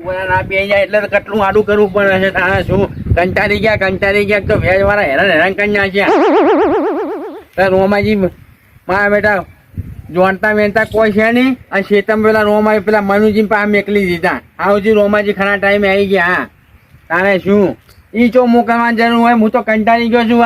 બોરા ના પી જાય એટલે કેટલું આડું કરવું પડે છે. તારે શું કંટાળી ગયા તો વેજ વાળા હેરાન કરી નાખ્યા. રોમાજી મારા બેટા જોણતા વેણતા કોઈ છે નહીં. અને શેતમ પેલા રોમાજી પેલા મનુજી પાસે મેકલી દીધા. આવજી રોમાજી ખરા ટાઈમે આવી ગયા. હા તારે શું ઈ ચો મોકલવાની જરૂર હોય? હું તો કંટાળી ગયો છું.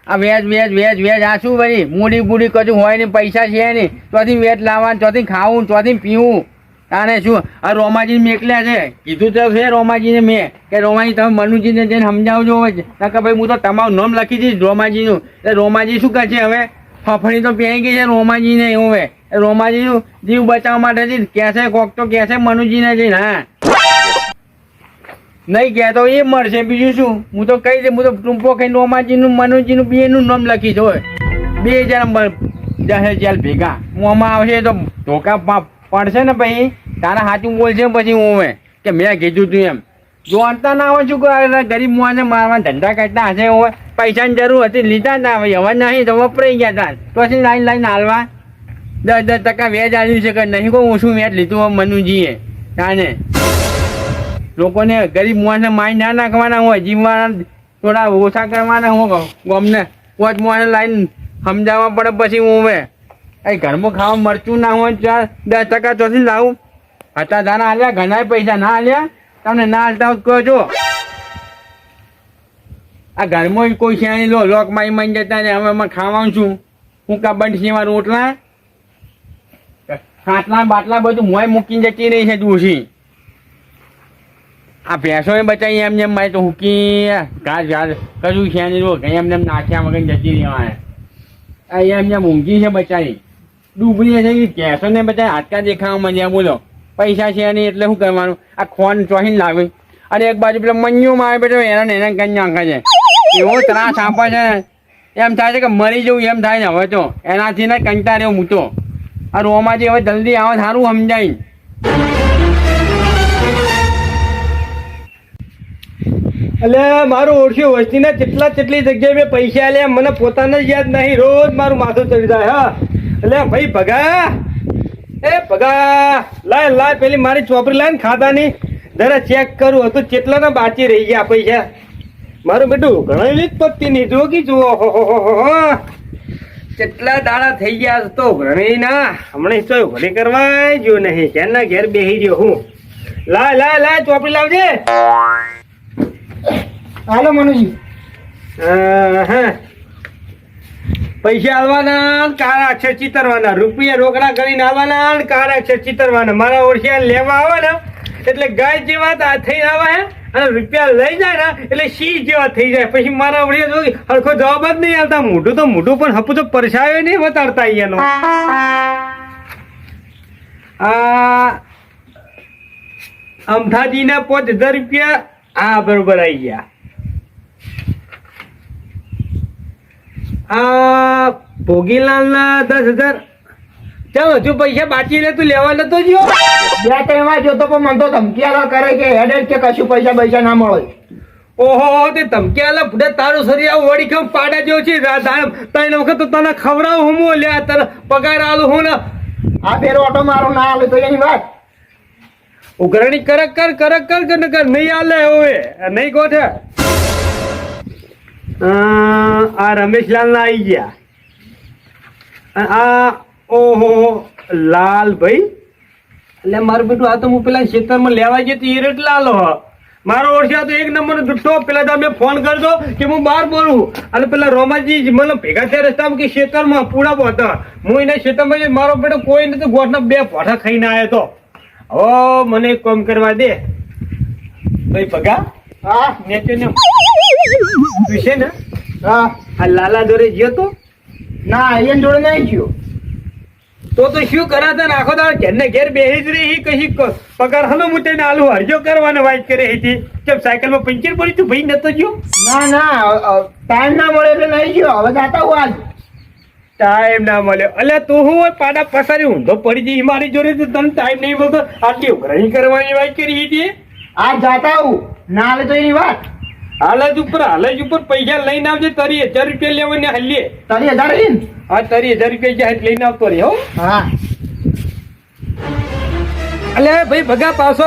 આ વેજ આ શું ભાઈ મૂડી કશું હોય ને પૈસા છે નહીં. ચોથી વેજ લાવવાનું, ચોથી ખાવું, ચોથી પીવું. તારે શું આ રોમાજી મેકલ્યા છે. કીધું તો છે રોમાજીને મેં કે રોમાજી તમે મનુજીને જઈને સમજાવજો. કે ભાઈ હું તો તમારું નામ લખી દઈશ રોમાજીનું. એટલે રોમાજી શું કરશે હવે? ફફડી તો પહેરી ગઈ છે રોમાજીને. હવે રોમાજીનું જીવ બચાવવા માટે કહેશે કોક તો કહેશે મનુજીને જઈને. હા નહીં કહેતો એ મળશે. બીજું શું? હું તો કહી દે. હું તો ટૂંપો ખાઈને રોમાજીનું મનુજીનું બેનું નામ લખીશ. હોય 2000 જશે ચાલ ભેગા. હું આમાં આવશે તો ધોકા પડશે ને પછી તારા સાચું બોલશે પછી હું કે મેં કીધું તું એમ. જોડતા ના હોય શું ગરીબ મોને મારવા ધંધા કરતા હશે. હોય પૈસાની જરૂર હતી લીધા ના હોય. હવે નહીં તો વપરાઈ ગયા તાર તો લાઈન હાલવા 10% વેજ આવ્યું છે કે નહીં કોઈ ઓછું વેજ લીધું હોય મનુજીએ. તાને લોકોને ગરીબ મોને મારી ના નાખવાના હોય. જીવવાના થોડા ઓછા કરવાના હોય. ગમને પોચ મોને લાઈન સમજાવવા પડે પછી હું ઘરમાં ખાવા મરચું ના હોય 10% ચોથી લાવું. હતા તારા હાલ્યા ઘણા પૈસા ના હાલ્યા. તમને ના હાલતા કહો છો. આ ઘરમાં કોઈ છે નહીં. લોક મારી જતા ને હવે એમાં ખાવાનું છું. હું બંધ છે એમાં રોટલા ખાટલા બાટલા બધું મોય મૂકીને જતી રહી છે દૂસી. આ ભેંસો બચાવી એમને મારી તો હુકી ઘાસ કશું છે નહીં. એમને નાખ્યા વગર જતી રહી. એમને ઊંઘી છે બચાવી. ડૂબરી છે ભેંસો ને બધા હાથકા દેખાવા માંડ્યા. બોલો પૈસા છે નહીં એટલે શું કરવાનું? આ ખોન ચોહીને લાવી અને એક બાજુ પેલા મન્યું મારે બેઠો હેરાન કરી નાખે છે. એવો ત્રાસ આપે છે એમ થાય છે કે મરી જવું એમ થાય ને. હવે તો એનાથી ને કંટાળ્યો હું તો. આ રોમાજી હવે જલ્દી આવે સારું સમજાય. એટલે મારું ઓળખ્યું વસ્તીને જેટલી જગ્યાએ મેં પૈસા લે મને પોતાને જ યાદ નહીં. રોજ મારું માથું ચડી જાય. હા એટલે ભાઈ ભગા લાય પેલી મારી ચોપડી લાય ને ખાતાની જરા ચેક કરું હતું કેટલાના બાકી રહી ગયા પૈસા. મારું બેટું ઘણા જ પત્તી નહીં જો કે જુઓ કેટલા દાડા થઈ ગયા તો ઘણી ના હમણાં તો ભલે કરવા જો નહીં. ક્યારના ઘેર બેસી ગયો હું. લાય ચોપડી લાવજે. હાલો મનુજી. હા પૈસા આવવાના કાળા અક્ષર ચિતરવાના. રૂપિયા રોકડા કરીને આવવાના કાળા અક્ષર ચિતરવાના. મારા ઓળખ્યા લેવા આવે ને એટલે ગાય જેવા થઈને આવે અને રૂપિયા લઈ જાય ને એટલે સિંહ જેવા થઈ જાય. પછી મારા ઓળખ્યા હરખો જવાબ જ નહીં આવતા. મોઢું પણ હપું તો પરસાયો નહીં વતાડતા અહીંયાનો. અમથાજીને 5000 રૂપિયા. હા બરોબર આવી ગયા. ભોગીલાલ ના 10000. ચાલો હજુ પૈસા બાકી લે તું લેવા નતો જો. 2-3 વાર જોતો પણ મન તો ધમકીયા કરે કે હેડેડ કે કશું પૈસા ના મળે. ઓહો તે ધમકીયા ફૂટે તારું શરીર આવું વળી કેમ પાડા જેવું છે. 3 વખત તો તને ખવડાવ હું લ્યા તને પગાર આલું હું ને. આ ફેરો ઓટો મારો ના આલે તો એની વાત. ઉઘરાણી કરક કર નહીં આલે હવે નહીં ગોઠે. આ રમેશલાલ ના આવી ગયા. આ ઓહો લાલભાઈ એટલે મારું બેટું આ તો હું પેલા ખેતરમાં લેવા ગયો તો એ રેટ લાલો. મારો ઓળખ્યા તો 1 નંબર જુઠ્ઠો. પેલા તમે ફોન કરજો કે હું બહાર બોલું. અને પેલા રોમાજી મને ભેગા થયા રસ્તામાં કે ખેતરમાં પૂડા હતા. હું એના ખેતરમાં મારો બેટો કોઈ નથી. ગોઠના 2 પોઠા ખાઈને આવ્યો તો. ઓ મને એક કામ કરવા દે ભાઈ પગા. હા નેચે ને વિશે ને. હા આ લાલા દોરે ગયો તો ના એને જોડે નહીં ગયો તો શું કરાતા નાખો તાર ઘેર ને ઘેર બેસી જ રહી. કશી પગાર હલો મૂટીને આલુ હરજો કરવાને વાત કરે હતી. કેમ સાયકલમાં પંચર પડી તું ભાઈ નતો ગયો? ના ટાઈમ ના મળે એટલે નહીં ગયો. હવે જાતા હું આજ ટાઈમ ના મળ્યો. એટલે તું હું પાડા પસારી ઊંધો પડી જઈ મારી જોડે તો તને ટાઈમ નહીં મળતો. આટલી ઉઘરાણી કરવાની વાત કરી હતી. આજ જાતા હું ના હાલે તો એની વાત. હાલ જ ઉપર પૈસા લઈને આવજે. 30,000 રૂપિયા લેવાને હાલીએ. 30,000 લઈને? હા, 30,000 રૂપિયા જ્યાં લઈને આવતો રે. હો હા. અલે ભાઈ ભગા પાછો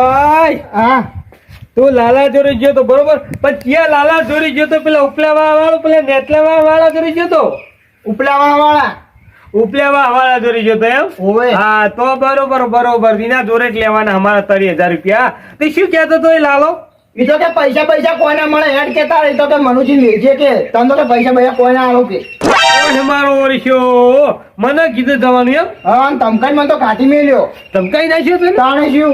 આય. હા. તું લાલા જોડે ગયો તો બરોબર, પણ ત્યાં લાલા જોડે ગયો તો પેલા ઉપલાવા વાળો પેલા નેટલાવા વાળા જોડે ગયો તો ઉપલાવા વાળા. ઉપલેવા વાળા જોડે ગયો તો એમ? ઓવે. હા તો બરોબર એના જોડે જ લેવાના અમારા 30,000 રૂપિયા. તે શું કહેતો તો એ લાલો? ઈ તો કે પૈસા કોઈને મળે હેડ કેતા એ તો કે મનુજી લેજે કે તને તો પૈસા કોઈને આલો કે મારો ઓળખ્યો મને કીધું જવાનું એમ? હા અને તમકાઈ મને તો કાઢી મેલ્યો. ધમકાઈ નાખ્યો તું? તાણે શું?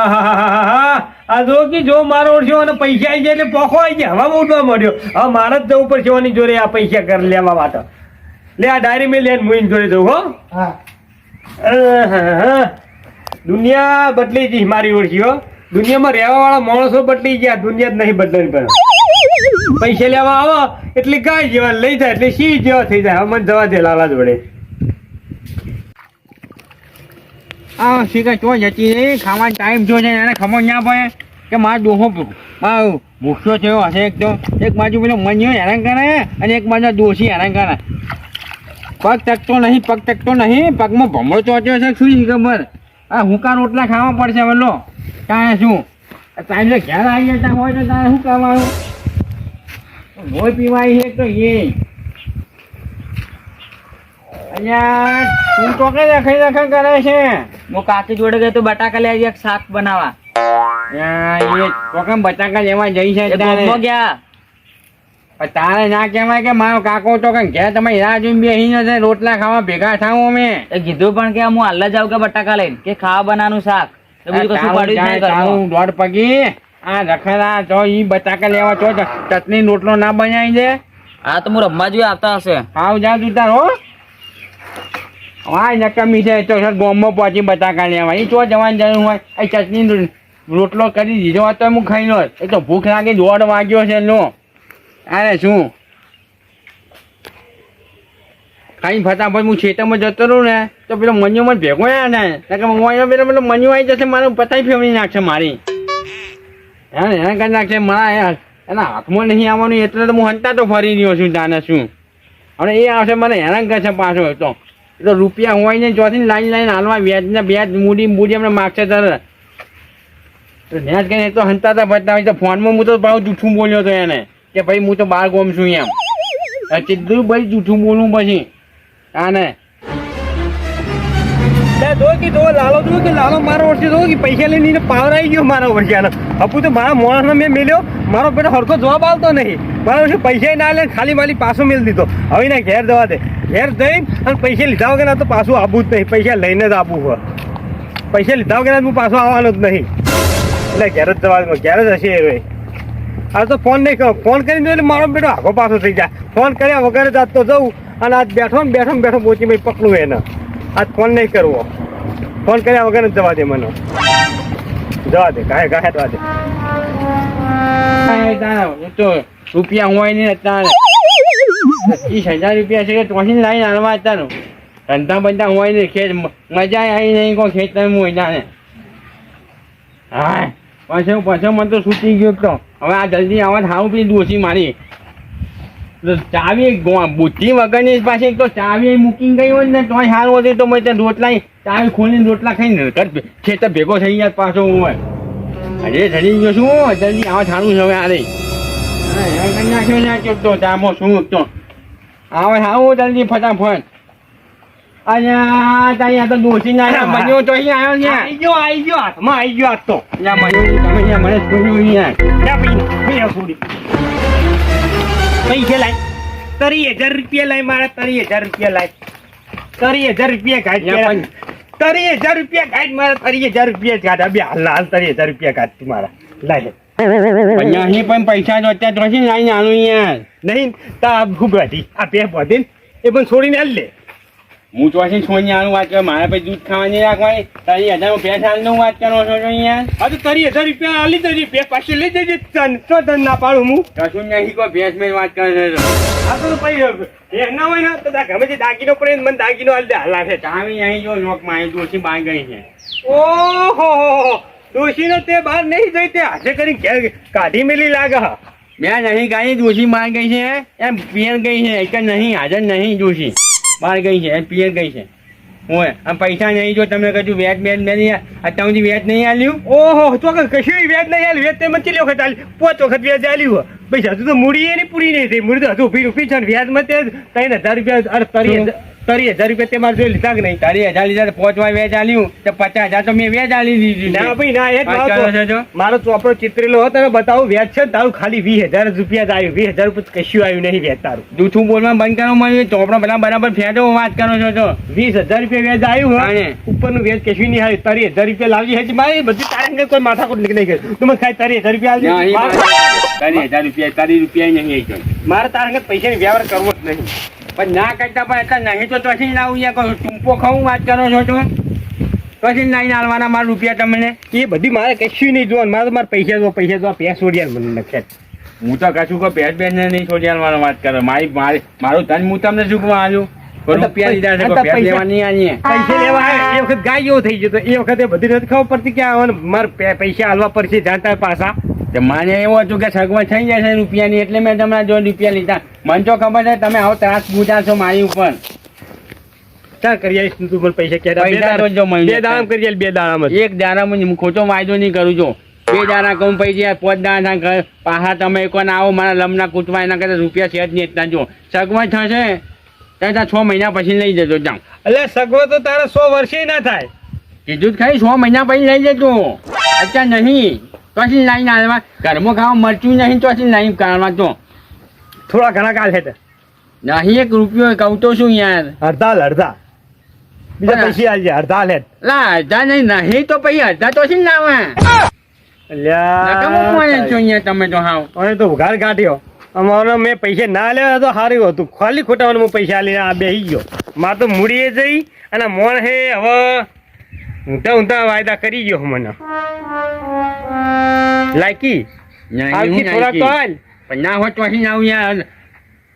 આહાહાહા. આ જો મારો ઓળખ્યો અને પૈસા આવી જાય એટલે પોખો આવી જાય. હવામાં ઉઠવા મળ્યો. હવે મારે જ જવું પડશે એની જોડે આ પૈસા કરી લેવા માટે. લે આ ડાયરી મેં લઈને મુઈન જોડે જવું. હો હા. આહાહા. દુનિયા બદલી ગઈ મારી ઓળખ્યો. દુનિયામાં રહેવા વાળા માણસો બદલી ગયા, દુનિયા જ નહીં બદલાની પણ પૈસા લેવા આવો એટલે ગાય જેવા લઈ જાય એટલે સિંહ જેવા થઈ જાય. મને જવા દે લાલા જોડે. આ શીખા ચો જતી રહી ખાવાનો ટાઈમ જો છે એને ખબર ના પડે કે મારો ડોહો ભૂખ્યો થયો હશે. એક બાજુ પેલો મન્યો હેરાન કરે અને એક બાજુ ડોશી હેરાન કરે. પગ ટકતો નહીં પગમાં ભમરો ચોટ્યો છે. શું ખબર આ હુંકા રોટલા ખાવા પડશે વલ્લો. કાંઈ શું ટાઈમ ઘેર આવી જતા હોય તો તારે શું કરવાનું? લોહી પીવાય છે તો એ અહીંયા તું તો કે રખા કરે છે. હું કાકી જોડે ગયો તો બટાકા લઈ આવી એક શાક બનાવવા. એ તો કેમ બટાકા લેવા જઈ છે એ ગોમમાં ગયા. પણ તારે ના કહેવાય કે મારો કાકો તો કે ઘેર તમે રાહ જોઈને બેસી નથી રોટલા ખાવા ભેગા થાવ અમે. એ કીધું પણ કે હું હાલ જ આવું કે બટાકા લઈને કે ખાવા બનાવવાનું શાક. તો બીજું કશું પાડ્યું જ નહીં ઘરમાં. તારું દોઢ પગી આ રખડા તો ઈ બટાકા લેવા તો ચટણી રોટલો ના બનાવી દે. હા તો હું રમવા જોઈએ આવતા હશે. આવ જા તું તાર હો. હા નકમી છે તો ગોમમાં પહોંચી બટાકા લેવા. એ તો જવાની જરૂર હોય. એ ચટણી રોટલો કરી દીધો હોત તો હું ખાઈ લો. એ તો ભૂખ લાગી 1:30 વાગ્યો છે લો. અરે શું ખાઈને ફટાફટ હું ખેતરમાં જતો રહું ને તો પેલો મન્યો મને ભેગો ને પેલો મન્યો આવી જશે મારો પતાઈ ફેવડી નાખશે મારી. હેરાન કરી નાખશે મારા. એના હાથમાં નહીં આવવાનું એટલે તો હું હંતા તો ફરી રહ્યો છું. જાણે શું હવે એ આવશે મને હેરાન કરશે પાછો. એ તો રૂપિયા હોય ને ચોથી લાઈન હાલવા વ્યાજ મૂડી અમને માગશે તરત. તો ન્યાજ કરીને તો હંતાતા બતાવી તો ફોનમાં હું તો બહુ જૂઠું બોલ્યો હતો એને કે ભાઈ હું તો બહાર ગોમ છું એમ. સીધું ભાઈ જૂઠું બોલું પછી આને લાલો મારો વર્ષે જો કે પૈસા લઈને પાવર આવી ગયો મારા વર્ષે. હપુ તો મારા માણસને મેં મેલ્યો. મારો પેલો હરખો જવાબ આવતો નહીં. મારા વર્ષે પૈસા ના લે ખાલી માલી પાછો મેળ દીધો. હવે ના ઘેર જવા દે. ઘેર જઈ અને પૈસા લીધા વગર તો પાછું આવવું જ નહીં. પૈસા લઈને જ આવવું હોય. પૈસા લીધા વગર હું પાછો આવવાનો જ નહીં. એટલે ઘેર જ જવા ઘેર જ હશે એ. આ તો ફોન નહીં કરો. ફોન કરીને એટલે મારો બેટો આખો પાછો થઈ જાય. ફોન કર્યા વગર જ આજ તો જવું અને આજ બેઠો પહોંચી ભાઈ પકડું એને. આજ ફોન નહીં કરવો. ફોન કર્યા વગર જ જવા દે મને. જવા દે ગાય જવા દે. તો રૂપિયા હોય ને અત્યારે 30,000 રૂપિયા છે કે તોથી લાઈને હાલવા અત્યારે ધંધા બંધા હોય ને ખેત મજા આવી નહીં કોઈ ખેતરમાં હોય જાણે. હા પાછો મને તો છૂટી ગયો તો હવે આ જલ્દી આવવા સારું પેલી ડોસી મારી ચાવી બુદ્ધિ વગરની પાસે એક તો ચાવી મૂકી ગઈ હોય ને તોય સારું હતું તો મેં રોટલા ચાવી ખોલીને રોટલા ખાઈને ખેતર ભેગો થઈ જાય પાછો હોય. અરે ચડી ગયો શું જલ્દી આવા સારું છે હવે આ રહી. હા નાખ્યો ના ચૂકતો તામો શું તો આવે સારું જલ્દી ફટાફટ. અહીંયા તો ડોસી ના બન્યો તો અહીંયા આવ્યો છે. આવી ગયો હાથમાં આવી ગયો આજ તો. મને છોડ્યું પૈસા લાય 30,000 રૂપિયા લાય મારા. 30,000 રૂપિયા લાય. 30,000 રૂપિયા કાઢ. 30,000 રૂપિયા કાઢ મારા. 30,000 રૂપિયા કાઢ. બે હાલ 30,000 રૂપિયા કાઢ તું મારા. લાય અહીંયા પણ પૈસા તો અત્યારે તો લાઈને આનું યાર નહીં તા ખૂબ હતી આ બે બધીને એ પણ છોડીને હાલ લે. હું તો છોડીને આનું વાત કરું. મારા પછી દૂધ ખાવાની રાખવાની 30,000 ભેંસ હાલનું વાત કરો છો યાર. હા તો 30,000 રૂપિયા હાલી જજે. બે પાછી લઈ જજે. તો તને ના પાડું હું. કશું નહીં કોઈ ભેંસ મેં વાત કરે છે. આ તો પછી ના હોય ને તો ગમે તે દાગીનો પડે મને દાગીનો હાલ દે હાલા છે. ચાવી અહીં જો લોકમાં અહીં ડોસી બાઈ ગઈ છે. ઓહો ડોશીનો તે બહાર નહીં જઈ તે હાથે કરી ઘેર કાઢી મેલી લાગે હા. મેં નહીં ગાઈ જોશી બહાર ગઈ છે એમ પિયર ગઈ છે એક જ નહીં હાજર નહીં જોશી બહાર ગઈ છે એમ પિયર ગઈ છે હોય આ પૈસા નહીં જો તમે કશું વ્યાજ બેજ નહીં અત્યાર સુધી વ્યાજ નહીં આલ્યું ઓહો તો કશું વ્યાજ નહીં આલ્યું વ્યાજ તે કેટલી વખત આલ્યું 5 વખત વ્યાજ આલ્યું પૈસા હજુ તો મૂડી એની પૂરી નહીં થઈ મૂડી તો હજુ ઊભી છે ને વ્યાજમાં તે 3000 રૂપિયા અરે 30,000 રૂપિયા તે મારે જોઈ લીધા કે નહીં 30,000 લીધા તો 5 વાર વ્યાજ આલ્યું તો 50,000 તો મેં વ્યાજ આલી દીધું ના ભાઈ ના એક વાત કરો છો જો? મારો ચોપડો ચિત્રેલો હતો બતાવું વ્યાજ છે ને તારું ખાલી 20,000 રૂપિયા જ આવ્યું 20,000 રૂપિયા કશું આવ્યું નહીં વ્યાજ તારું જૂઠું બોલવા બંધ કરો મને ચોપડો પેલા બરાબર ફેંટો વાત કરો છો તો 20,000 રૂપિયા વ્યાજ આવ્યું હા. હોય ઉપરનું વ્યાજ કશું નહીં આવ્યું 30,000 રૂપિયા લાવજી હજી મારી બધી તારા અંગે કોઈ માથાકૂટ નહીં કરી તું મને ખાલી 30,000 રૂપિયા નહીં, 30,000 રૂપિયા 30 રૂપિયા નહીં આવી ગયો. મારે તારા અંગે પૈસાની વ્યવહાર કરવો જ નહીં પણ ના કરતા પણ એટલા નહીં તો તોથી લાવું યાર કોઈ ટૂંપો ખાવું વાત કરો છો તો તોથી નહીં આલવાના મારા રૂપિયા તમને એ બધી મારે કશું નહીં જોવાનું મારે તો મારે પૈસા જો પૈસા છોડ્યા મને નખ્યા હું તો કશું કોઈ ભેટ બેન નહીં છોડી આલવાનો વાત કરો મારું ધન હું તમને ચૂકવા આવ્યું કોઈ રૂપિયા લીધા છે કોઈ ભેટ લેવા નહીં આવીએ પૈસા લેવા આવે એ વખત ગાય જેવો થઈ ગયો તો એ વખતે બધી નથી ખબર પડતી કે આ મારે પૈસા હાલવા પડશે જાણતા પાછા તો મને એવું હતું કે સગવડ થઈ જશે રૂપિયાની એટલે મેં તમારા જો રૂપિયા લીધા મને તો ખબર છે તમે આવો ત્રાસ ગુજારશો મારી ઉપર ચાલ કરી આવીશ તું મને પૈસા ક્યારે પૈસા તો જો મહિને બે દાડામાં કરી આવીશ 2 દાડામાં એક દાડામાં હું ખોટો વાયદો નહીં કરું છું 2 દાડા કહું પૈસા 5 દાડા ઘર પાછા તમે કોને આવો મારા લમના કૂટવા એના કરતા રૂપિયા છે જ નહીં એટલા જો સગવડ થશે ત્યાં 6 મહિના પછી લઈ જજો જાઉં એટલે સગવો તો તારા 100 વર્ષે ના થાય કીધું જ ખાઈ 6 મહિના પછી લઈ જજો અત્યારે નહીં પછી લાઈને આવવા ઘરમાં ખાવા મરચું નહીં તો નહીં કરવા તો થોડા ઘણા કાલ છે નહીં 1 રૂપિયો કહું તો શું યાર અડધા બીજા પૈસા આલજે અડધા લે લા અડધા નહીં તો પછી અડધા તો છે ને લાવા તમે તો હાવ અને તો ઘર કાઢ્યો અમારો મેં પૈસા ના લેવા તો સારું હતું ખાલી ખોટાવાનું હું પૈસા લઈને આ બેસી ગયો મારે તો મૂડીએ જઈ અને મોણ હે હવે ઊંધા વાયદા કરી ગયો મને લાયકી આવતી થોડાક તો હાલ પણ ના હોય તો ના આવું યાર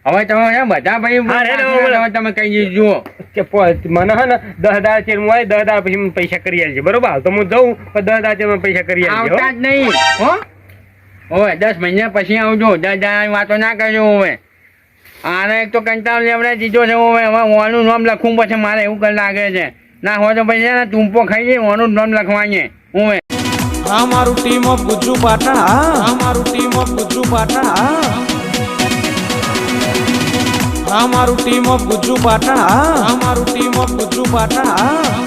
હવે તમે બધા ભાઈ તમે કહી દીધું કે મને હે ને 10,000 ચેર હું 10,000 પછી મને પૈસા કરી આલજે બરોબર હાલ તો હું જઉં પણ 10,000 ચેર મને પૈસા કરી આલજે આવતા જ નહીં હો હવે 10 મહિના પછી આવજો 10,000 વાતો ના કરજો હવે આને એક તો કંટાળ લેવડે દીધો છે હવે ઓનું નામ લખવું પછી મારે એવું કર લાગે છે ના હોય તો પછી ને ટૂંપો ખાઈ જાય ઓનું નામ લખવાઈએ હું અમારું ટીમ ઓફ ગુજ્જુ પાટણ અમારું ટીમ ઓફ ગુજ્જુ પાટણ અમારું ટીમ ઓફ ગુજ્જુ પાટણ અમારું ટીમ ઓફ ગુજ્જુ પાટણ